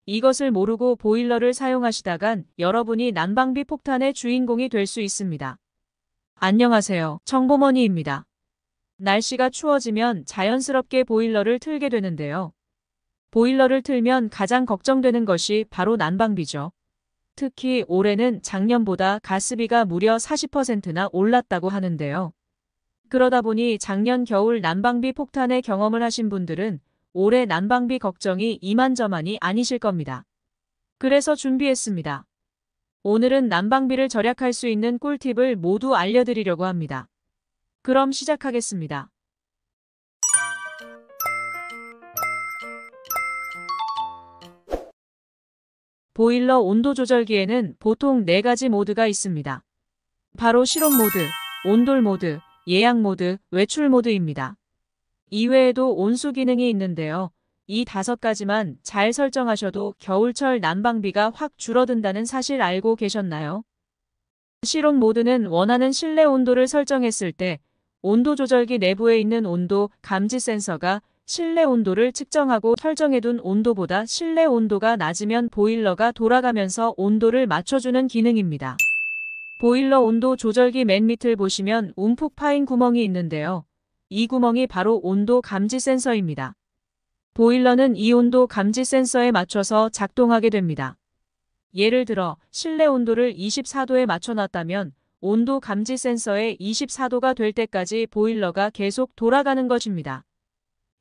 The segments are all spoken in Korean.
이것을 모르고 보일러를 사용하시다간 여러분이 난방비 폭탄의 주인공이 될 수 있습니다. 안녕하세요. 청보머니입니다. 날씨가 추워지면 자연스럽게 보일러를 틀게 되는데요. 보일러를 틀면 가장 걱정되는 것이 바로 난방비죠. 특히 올해는 작년보다 가스비가 무려 40%나 올랐다고 하는데요. 그러다 보니 작년 겨울 난방비 폭탄의 경험을 하신 분들은 올해 난방비 걱정이 이만저만이 아니실 겁니다. 그래서 준비했습니다. 오늘은 난방비를 절약할 수 있는 꿀팁을 모두 알려드리려고 합니다. 그럼 시작하겠습니다. 보일러 온도 조절기에는 보통 4가지 모드가 있습니다. 바로 실온 모드, 온돌 모드, 예약 모드, 외출 모드입니다. 이외에도 온수 기능이 있는데요. 이 5가지만 잘 설정하셔도 겨울철 난방비가 확 줄어든다는 사실 알고 계셨나요? 실온 모드는 원하는 실내 온도를 설정했을 때 온도 조절기 내부에 있는 온도 감지 센서가 실내 온도를 측정하고 설정해둔 온도보다 실내 온도가 낮으면 보일러가 돌아가면서 온도를 맞춰주는 기능입니다. 보일러 온도 조절기 맨 밑을 보시면 움푹 파인 구멍이 있는데요. 이 구멍이 바로 온도 감지 센서입니다. 보일러는 이 온도 감지 센서에 맞춰서 작동하게 됩니다. 예를 들어 실내 온도를 24도에 맞춰놨다면 온도 감지 센서에 24도가 될 때까지 보일러가 계속 돌아가는 것입니다.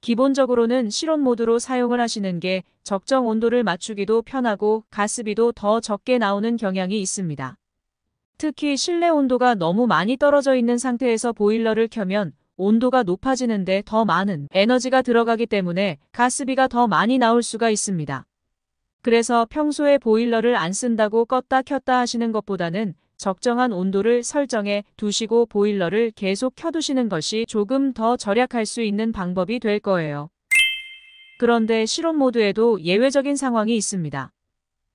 기본적으로는 실온 모드로 사용을 하시는 게 적정 온도를 맞추기도 편하고 가스비도 더 적게 나오는 경향이 있습니다. 특히 실내 온도가 너무 많이 떨어져 있는 상태에서 보일러를 켜면 온도가 높아지는데 더 많은 에너지가 들어가기 때문에 가스비가 더 많이 나올 수가 있습니다. 그래서 평소에 보일러를 안 쓴다고 껐다 켰다 하시는 것보다는 적정한 온도를 설정해 두시고 보일러를 계속 켜두시는 것이 조금 더 절약할 수 있는 방법이 될 거예요. 그런데 실온 모드에도 예외적인 상황이 있습니다.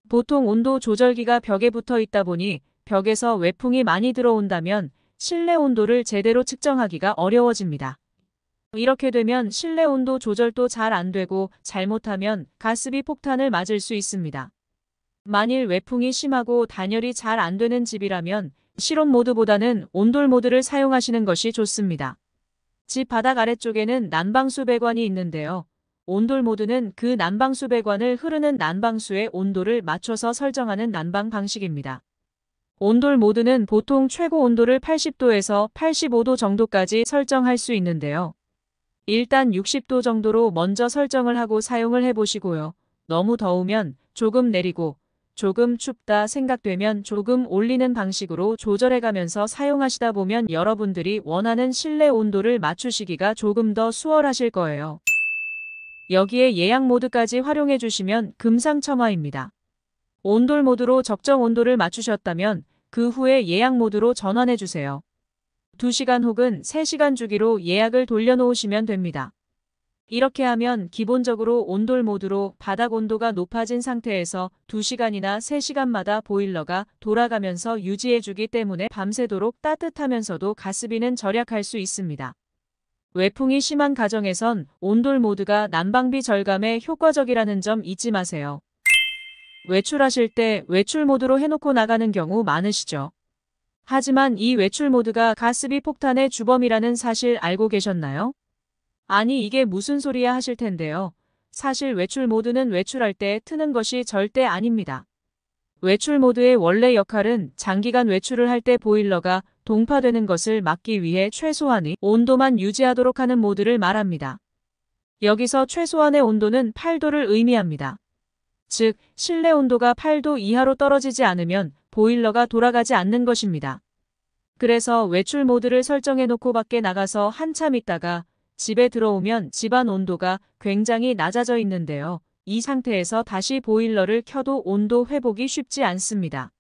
보통 온도 조절기가 벽에 붙어 있다 보니 벽에서 외풍이 많이 들어온다면 실내 온도를 제대로 측정하기가 어려워집니다. 이렇게 되면 실내 온도 조절도 잘 안 되고 잘못하면 가스비 폭탄을 맞을 수 있습니다. 만일 외풍이 심하고 단열이 잘 안 되는 집이라면 실온 모드보다는 온돌 모드를 사용하시는 것이 좋습니다. 집 바닥 아래쪽에는 난방수 배관이 있는데요. 온돌 모드는 그 난방수 배관을 흐르는 난방수의 온도를 맞춰서 설정하는 난방 방식입니다. 온돌 모드는 보통 최고 온도를 80도에서 85도 정도까지 설정할 수 있는데요. 일단 60도 정도로 먼저 설정을 하고 사용을 해보시고요. 너무 더우면 조금 내리고 조금 춥다 생각되면 조금 올리는 방식으로 조절해가면서 사용하시다 보면 여러분들이 원하는 실내 온도를 맞추시기가 조금 더 수월하실 거예요. 여기에 예약 모드까지 활용해 주시면 금상첨화입니다. 온돌 모드로 적정 온도를 맞추셨다면 그 후에 예약 모드로 전환해 주세요. 2시간 혹은 3시간 주기로 예약을 돌려놓으시면 됩니다. 이렇게 하면 기본적으로 온돌 모드로 바닥 온도가 높아진 상태에서 2시간이나 3시간마다 보일러가 돌아가면서 유지해주기 때문에 밤새도록 따뜻하면서도 가스비는 절약할 수 있습니다. 외풍이 심한 가정에선 온돌 모드가 난방비 절감에 효과적이라는 점 잊지 마세요. 외출하실 때 외출 모드로 해놓고 나가는 경우 많으시죠? 하지만 이 외출 모드가 가스비 폭탄의 주범이라는 사실 알고 계셨나요? 아니 이게 무슨 소리야 하실 텐데요. 사실 외출 모드는 외출할 때 트는 것이 절대 아닙니다. 외출 모드의 원래 역할은 장기간 외출을 할 때 보일러가 동파되는 것을 막기 위해 최소한의 온도만 유지하도록 하는 모드를 말합니다. 여기서 최소한의 온도는 8도를 의미합니다. 즉, 실내 온도가 8도 이하로 떨어지지 않으면 보일러가 돌아가지 않는 것입니다. 그래서 외출 모드를 설정해 놓고 밖에 나가서 한참 있다가 집에 들어오면 집안 온도가 굉장히 낮아져 있는데요. 이 상태에서 다시 보일러를 켜도 온도 회복이 쉽지 않습니다.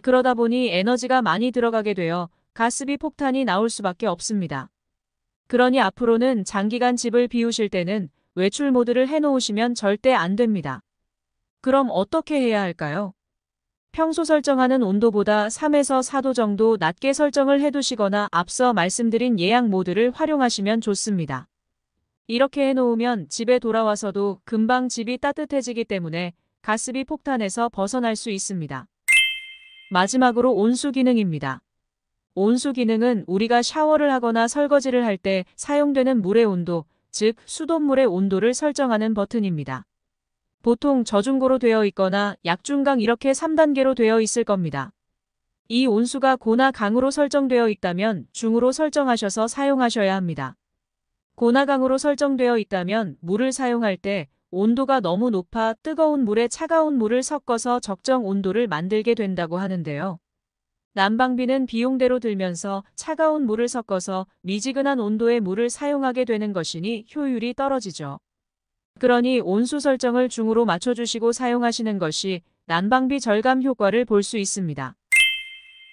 그러다 보니 에너지가 많이 들어가게 되어 가스비 폭탄이 나올 수밖에 없습니다. 그러니 앞으로는 장기간 집을 비우실 때는 외출 모드를 해놓으시면 절대 안 됩니다. 그럼 어떻게 해야 할까요? 평소 설정하는 온도보다 3에서 4도 정도 낮게 설정을 해두시거나 앞서 말씀드린 예약 모드를 활용하시면 좋습니다. 이렇게 해놓으면 집에 돌아와서도 금방 집이 따뜻해지기 때문에 가습이 폭탄에서 벗어날 수 있습니다. 마지막으로 온수 기능입니다. 온수 기능은 우리가 샤워를 하거나 설거지를 할 때 사용되는 물의 온도, 즉 수돗물의 온도를 설정하는 버튼입니다. 보통 저중고로 되어 있거나 약중강 이렇게 3단계로 되어 있을 겁니다. 이 온수가 고나 강으로 설정되어 있다면 중으로 설정하셔서 사용하셔야 합니다. 고나 강으로 설정되어 있다면 물을 사용할 때 온도가 너무 높아 뜨거운 물에 차가운 물을 섞어서 적정 온도를 만들게 된다고 하는데요. 난방비는 비용대로 들면서 차가운 물을 섞어서 미지근한 온도의 물을 사용하게 되는 것이니 효율이 떨어지죠. 그러니 온수 설정을 중으로 맞춰주시고 사용하시는 것이 난방비 절감 효과를 볼 수 있습니다.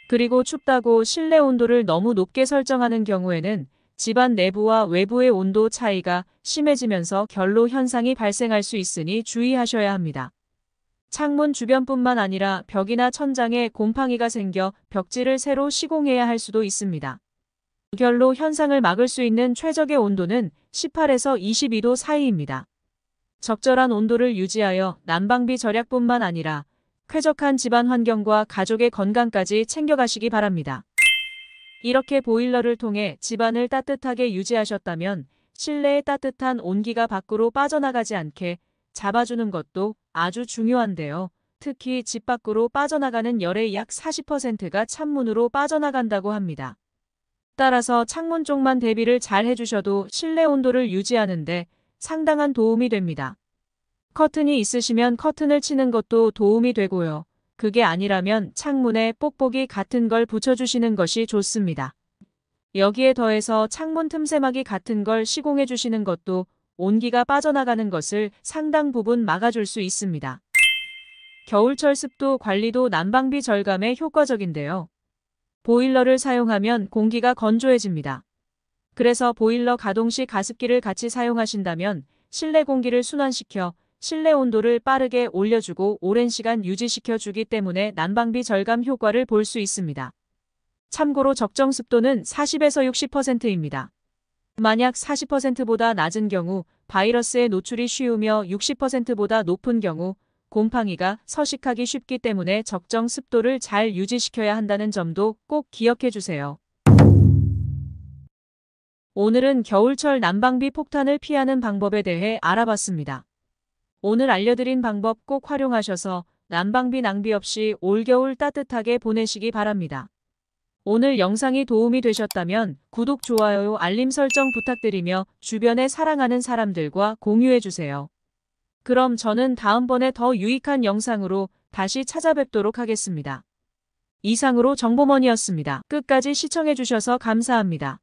그리고 춥다고 실내 온도를 너무 높게 설정하는 경우에는 집안 내부와 외부의 온도 차이가 심해지면서 결로 현상이 발생할 수 있으니 주의하셔야 합니다. 창문 주변뿐만 아니라 벽이나 천장에 곰팡이가 생겨 벽지를 새로 시공해야 할 수도 있습니다. 결로 현상을 막을 수 있는 최적의 온도는 18에서 22도 사이입니다. 적절한 온도를 유지하여 난방비 절약뿐만 아니라 쾌적한 집안 환경과 가족의 건강까지 챙겨가시기 바랍니다. 이렇게 보일러를 통해 집안을 따뜻하게 유지하셨다면 실내의 따뜻한 온기가 밖으로 빠져나가지 않게 잡아주는 것도 아주 중요한데요. 특히 집 밖으로 빠져나가는 열의 약 40%가 창문으로 빠져나간다고 합니다. 따라서 창문 쪽만 대비를 잘 해주셔도 실내 온도를 유지하는데 상당한 도움이 됩니다. 커튼이 있으시면 커튼을 치는 것도 도움이 되고요. 그게 아니라면 창문에 뽁뽁이 같은 걸 붙여주시는 것이 좋습니다. 여기에 더해서 창문 틈새막이 같은 걸 시공해 주시는 것도 온기가 빠져나가는 것을 상당 부분 막아줄 수 있습니다. 겨울철 습도 관리도 난방비 절감에 효과적인데요. 보일러를 사용하면 공기가 건조해집니다. 그래서 보일러 가동 시 가습기를 같이 사용하신다면 실내 공기를 순환시켜 실내 온도를 빠르게 올려주고 오랜 시간 유지시켜 주기 때문에 난방비 절감 효과를 볼 수 있습니다. 참고로 적정 습도는 40에서 60%입니다. 만약 40%보다 낮은 경우 바이러스에 노출이 쉬우며 60%보다 높은 경우 곰팡이가 서식하기 쉽기 때문에 적정 습도를 잘 유지시켜야 한다는 점도 꼭 기억해 주세요. 오늘은 겨울철 난방비 폭탄을 피하는 방법에 대해 알아봤습니다. 오늘 알려드린 방법 꼭 활용하셔서 난방비 낭비 없이 올겨울 따뜻하게 보내시기 바랍니다. 오늘 영상이 도움이 되셨다면 구독, 좋아요, 알림 설정 부탁드리며 주변에 사랑하는 사람들과 공유해주세요. 그럼 저는 다음번에 더 유익한 영상으로 다시 찾아뵙도록 하겠습니다. 이상으로 정보머니였습니다. 끝까지 시청해주셔서 감사합니다.